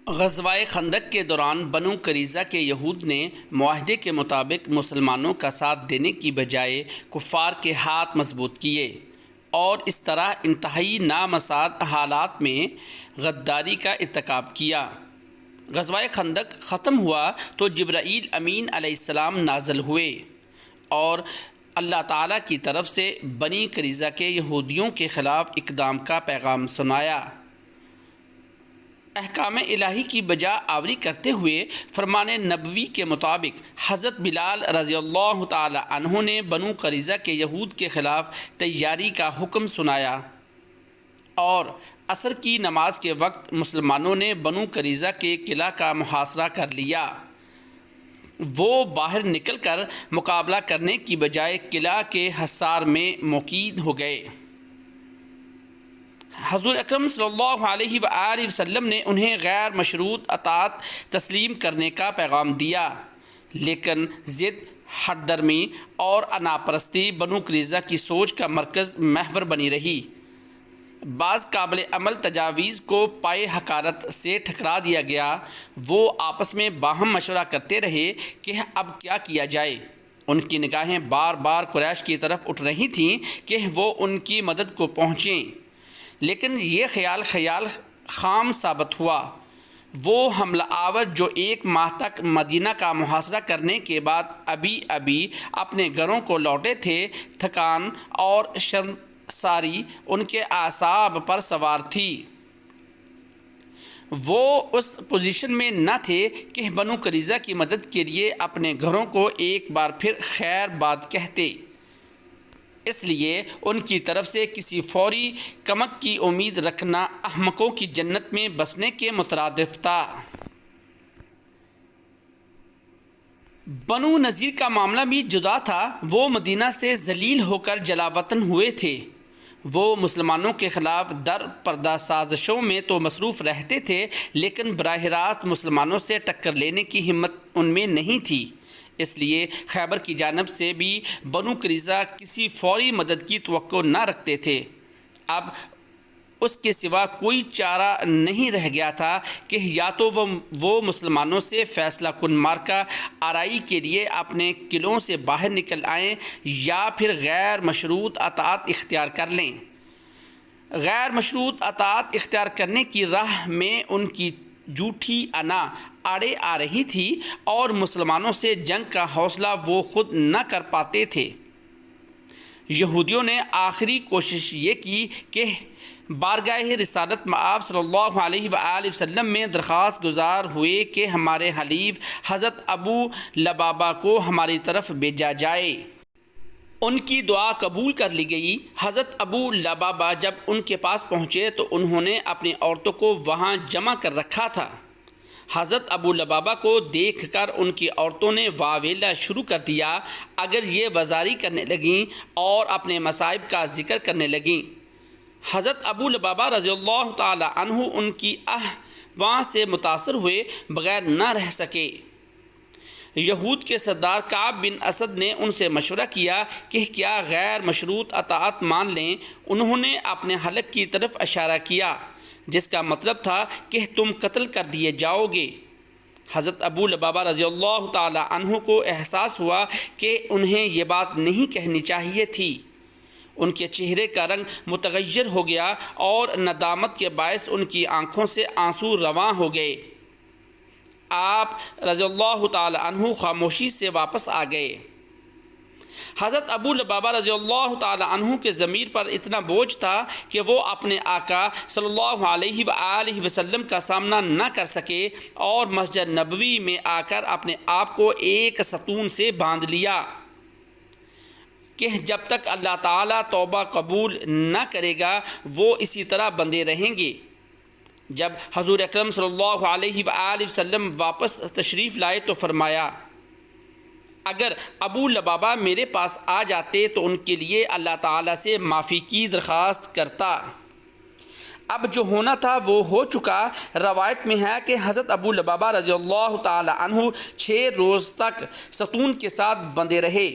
غزوہ خندق کے دوران بنو قریظہ کے یہود نے معاہدے کے مطابق مسلمانوں کا ساتھ دینے کی بجائے کفار کے ہاتھ مضبوط کیے اور اس طرح انتہائی نامساعد حالات میں غداری کا ارتکاب کیا۔ غزوہ خندق ختم ہوا تو جبرائیل امین علیہ السلام نازل ہوئے اور اللہ تعالیٰ کی طرف سے بنی قریظہ کے یہودیوں کے خلاف اقدام کا پیغام سنایا۔ احکام الہی کی بجا آوری کرتے ہوئے فرمان نبوی کے مطابق حضرت بلال رضی اللہ تعالی عنہ نے بنو قریظہ کے یہود کے خلاف تیاری کا حکم سنایا اور عصر کی نماز کے وقت مسلمانوں نے بنو قریظہ کے قلعہ کا محاصرہ کر لیا۔ وہ باہر نکل کر مقابلہ کرنے کی بجائے قلعہ کے حصار میں موقید ہو گئے۔ حضور اکرم صلی اللہ علیہ وآلہ وسلم نے انہیں غیر مشروط اطاعت تسلیم کرنے کا پیغام دیا، لیکن ضد، ہٹ درمی اور انا پرستی بنو قریظہ کی سوچ کا مرکز محور بنی رہی۔ بعض قابل عمل تجاویز کو پائے حقارت سے ٹھکرا دیا گیا۔ وہ آپس میں باہم مشورہ کرتے رہے کہ اب کیا کیا جائے۔ ان کی نگاہیں بار بار قریش کی طرف اٹھ رہی تھیں کہ وہ ان کی مدد کو پہنچیں، لیکن یہ خیال خام ثابت ہوا۔ وہ حملہ آور جو 1 ماہ تک مدینہ کا محاصرہ کرنے کے بعد ابھی اپنے گھروں کو لوٹے تھے، تھکان اور شرمساری ان کے اعصاب پر سوار تھی۔ وہ اس پوزیشن میں نہ تھے کہ بنو قریظہ کی مدد کے لیے اپنے گھروں کو ایک بار پھر خیر بات کہتے، اس لیے ان کی طرف سے کسی فوری کمک کی امید رکھنا احمقوں کی جنت میں بسنے کے مترادف تھا۔ بنو نذیر کا معاملہ بھی جدا تھا۔ وہ مدینہ سے ذلیل ہو کر جلا وطن ہوئے تھے۔ وہ مسلمانوں کے خلاف در پردہ سازشوں میں تو مصروف رہتے تھے، لیکن براہ راست مسلمانوں سے ٹکر لینے کی ہمت ان میں نہیں تھی۔ اس لیے خیبر کی جانب سے بھی بنو قریظہ کسی فوری مدد کی توقع نہ رکھتے تھے۔ اب اس کے سوا کوئی چارہ نہیں رہ گیا تھا کہ یا تو وہ مسلمانوں سے فیصلہ کن مارکہ آرائی کے لیے اپنے قلعوں سے باہر نکل آئیں یا پھر غیر مشروط اطاعت اختیار کر لیں۔ غیر مشروط اطاعت اختیار کرنے کی راہ میں ان کی جھوٹی انا آڑے آ رہی تھی اور مسلمانوں سے جنگ کا حوصلہ وہ خود نہ کر پاتے تھے۔ یہودیوں نے آخری کوشش یہ کی کہ بارگاہ رسالت مآب صلی اللہ علیہ وآلہ وسلم میں درخواست گزار ہوئے کہ ہمارے حلیف حضرت ابو لبابہ کو ہماری طرف بھیجا جائے۔ ان کی دعا قبول کر لی گئی۔ حضرت ابو لبابہ جب ان کے پاس پہنچے تو انہوں نے اپنی عورتوں کو وہاں جمع کر رکھا تھا۔ حضرت ابو لبابہ کو دیکھ کر ان کی عورتوں نے واویلا شروع کر دیا۔ اگر یہ وزاری کرنے لگیں اور اپنے مصائب کا ذکر کرنے لگیں۔ حضرت ابو لبابہ رضی اللہ تعالی عنہ ان کی وہاں سے متاثر ہوئے بغیر نہ رہ سکے۔ یہود کے سردار کعب بن اسد نے ان سے مشورہ کیا کہ کیا غیر مشروط اطاعت مان لیں۔ انہوں نے اپنے حلق کی طرف اشارہ کیا، جس کا مطلب تھا کہ تم قتل کر دیے جاؤ گے۔ حضرت ابو لبابہ رضی اللہ تعالی عنہ کو احساس ہوا کہ انہیں یہ بات نہیں کہنی چاہیے تھی۔ ان کے چہرے کا رنگ متغیر ہو گیا اور ندامت کے باعث ان کی آنکھوں سے آنسو رواں ہو گئے۔ آپ رضی اللہ تعالی عنہ خاموشی سے واپس آ گئے۔ حضرت ابو لبابہ رضی اللہ تعالی عنہ کے ضمیر پر اتنا بوجھ تھا کہ وہ اپنے آقا صلی اللہ علیہ وآلہ وسلم کا سامنا نہ کر سکے اور مسجد نبوی میں آ کر اپنے آپ کو ایک ستون سے باندھ لیا کہ جب تک اللہ تعالیٰ توبہ قبول نہ کرے گا وہ اسی طرح بندے رہیں گے۔ جب حضور اکرم صلی اللہ علیہ وآلہ وسلم واپس تشریف لائے تو فرمایا، اگر ابو لبابہ میرے پاس آ جاتے تو ان کے لیے اللہ تعالیٰ سے معافی کی درخواست کرتا۔ اب جو ہونا تھا وہ ہو چکا۔ روایت میں ہے کہ حضرت ابو لبابہ رضی اللہ تعالی عنہ 6 روز تک ستون کے ساتھ بندے رہے۔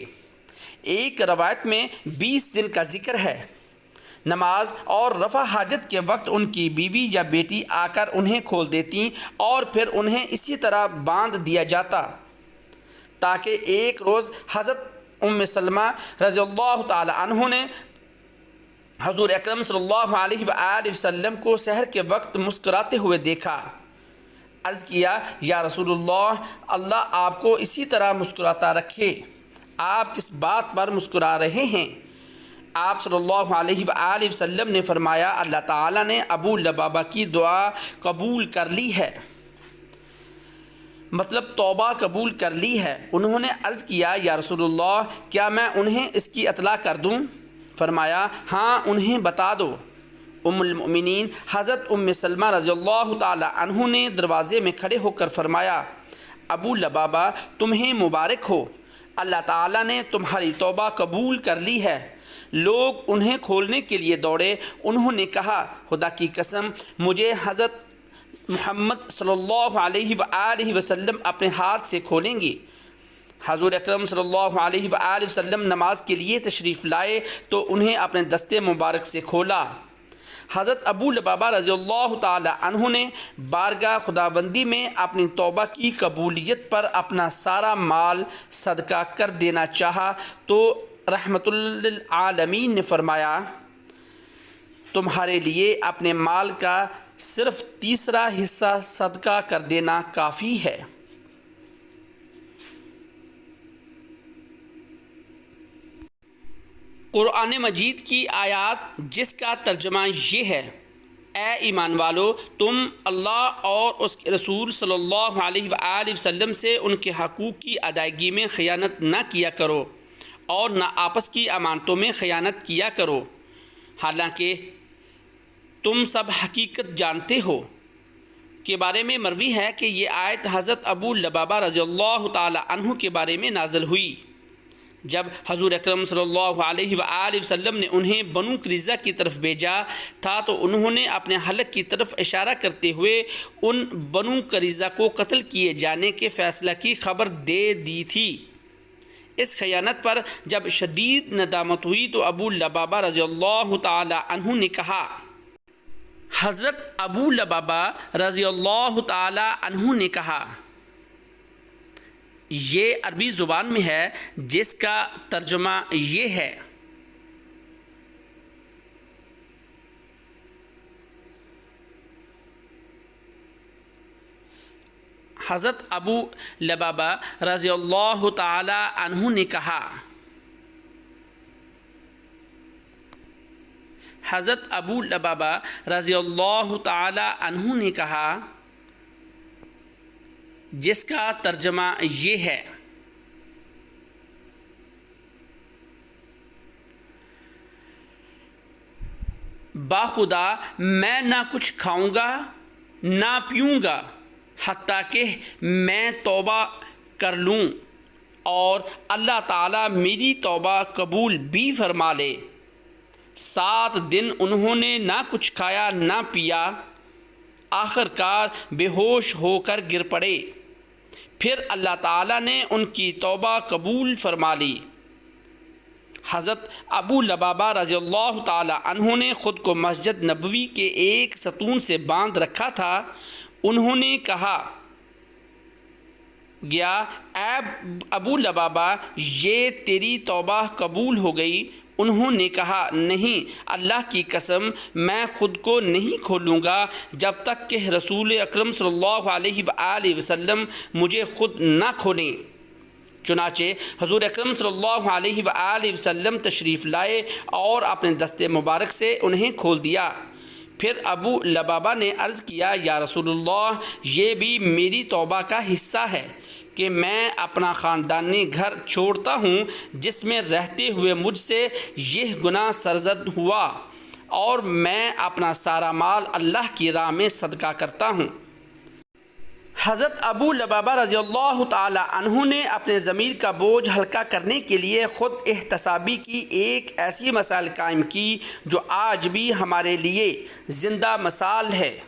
ایک روایت میں 20 دن کا ذکر ہے۔ نماز اور رفع حاجت کے وقت ان کی بیوی یا بیٹی آ کر انہیں کھول دیتی اور پھر انہیں اسی طرح باندھ دیا جاتا، تاکہ ایک روز حضرت ام سلمہ رضی اللہ تعالی عنہ نے حضور اکرم صلی اللہ علیہ وآلہ وسلم کو سحر کے وقت مسکراتے ہوئے دیکھا۔ عرض کیا، یا رسول اللہ، اللہ آپ کو اسی طرح مسکراتا رکھے، آپ کس بات پر مسکرا رہے ہیں؟ آپ صلی اللہ علیہ وآلہ وسلم نے فرمایا، اللہ تعالیٰ نے ابو لبابہ کی دعا قبول کر لی ہے، مطلب توبہ قبول کر لی ہے۔ انہوں نے عرض کیا، یا رسول اللہ، کیا میں انہیں اس کی اطلاع کر دوں؟ فرمایا، ہاں انہیں بتا دو۔ ام المؤمنین حضرت ام سلمہ رضی اللہ تعالی عنہ نے دروازے میں کھڑے ہو کر فرمایا، ابو لبابہ تمہیں مبارک ہو، اللہ تعالیٰ نے تمہاری توبہ قبول کر لی ہے۔ لوگ انہیں کھولنے کے لیے دوڑے۔ انہوں نے کہا، خدا کی قسم، مجھے حضرت محمد صلی اللہ علیہ وآلہ وسلم اپنے ہاتھ سے کھولیں گے۔ حضور اکرم صلی اللہ علیہ وآلہ وسلم نماز کے لیے تشریف لائے تو انہیں اپنے دستے مبارک سے کھولا۔ حضرت ابو لبابہ رضی اللہ تعالی عنہ نے بارگاہ خداوندی میں اپنی توبہ کی قبولیت پر اپنا سارا مال صدقہ کر دینا چاہا تو رحمت للعالمین نے فرمایا، تمہارے لیے اپنے مال کا صرف تیسرا حصہ صدقہ کر دینا کافی ہے۔ قرآن مجید کی آیات جس کا ترجمہ یہ ہے، اے ایمان والو، تم اللہ اور اس کے رسول صلی اللہ علیہ وآلہ وسلم سے ان کے حقوق کی ادائیگی میں خیانت نہ کیا کرو اور نہ آپس کی امانتوں میں خیانت کیا کرو، حالانکہ تم سب حقیقت جانتے ہو۔ کے بارے میں مروی ہے کہ یہ آیت حضرت ابو لبابہ رضی اللہ تعالی عنہ کے بارے میں نازل ہوئی۔ جب حضور اکرم صلی اللہ علیہ وآلہ وسلم نے انہیں بنو قریظہ کی طرف بھیجا تھا تو انہوں نے اپنے حلق کی طرف اشارہ کرتے ہوئے ان بنو قریظہ کو قتل کیے جانے کے فیصلہ کی خبر دے دی تھی۔ اس خیانت پر جب شدید ندامت ہوئی تو ابو لبابہ رضی اللہ تعالی عنہ نے کہا، حضرت ابو لبابہ رضی اللہ تعالی عنہ نے کہا، یہ عربی زبان میں ہے جس کا ترجمہ یہ ہے، حضرت ابو لبابہ رضی اللہ تعالی عنہ نے کہا، حضرت ابو لبابہ رضی اللہ تعالی عنہ نے کہا، جس کا ترجمہ یہ ہے، باخدا میں نہ کچھ کھاؤں گا نہ پیوں گا حتیٰ کہ میں توبہ کر لوں اور اللہ تعالیٰ میری توبہ قبول بھی فرما لے۔ 7 دن انہوں نے نہ کچھ کھایا نہ پیا، آخر کار بے ہوش ہو کر گر پڑے۔ پھر اللہ تعالیٰ نے ان کی توبہ قبول فرما لی۔ حضرت ابو لبابہ رضی اللہ تعالی عنہ نے خود کو مسجد نبوی کے ایک ستون سے باندھ رکھا تھا۔ انہوں نے کہا گیا، اے ابو لبابہ، یہ تیری توبہ قبول ہو گئی۔ انہوں نے کہا، نہیں، اللہ کی قسم، میں خود کو نہیں کھولوں گا جب تک کہ رسول اکرم صلی اللہ علیہ وآلہ وسلم مجھے خود نہ کھولیں۔ چنانچہ حضور اکرم صلی اللہ علیہ وآلہ وسلم تشریف لائے اور اپنے دست مبارک سے انہیں کھول دیا۔ پھر ابو لبابہ نے عرض کیا، یا رسول اللہ، یہ بھی میری توبہ کا حصہ ہے کہ میں اپنا خاندانی گھر چھوڑتا ہوں جس میں رہتے ہوئے مجھ سے یہ گناہ سرزد ہوا، اور میں اپنا سارا مال اللہ کی راہ میں صدقہ کرتا ہوں۔ حضرت ابو لبابہ رضی اللہ تعالی عنہ نے اپنے ضمیر کا بوجھ ہلکا کرنے کے لیے خود احتسابی کی ایک ایسی مثال قائم کی جو آج بھی ہمارے لیے زندہ مثال ہے۔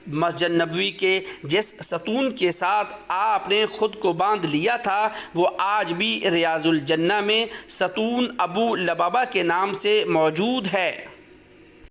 مسجد نبوی کے جس ستون کے ساتھ آپ نے خود کو باندھ لیا تھا وہ آج بھی ریاض الجنہ میں ستون ابو لبابہ کے نام سے موجود ہے۔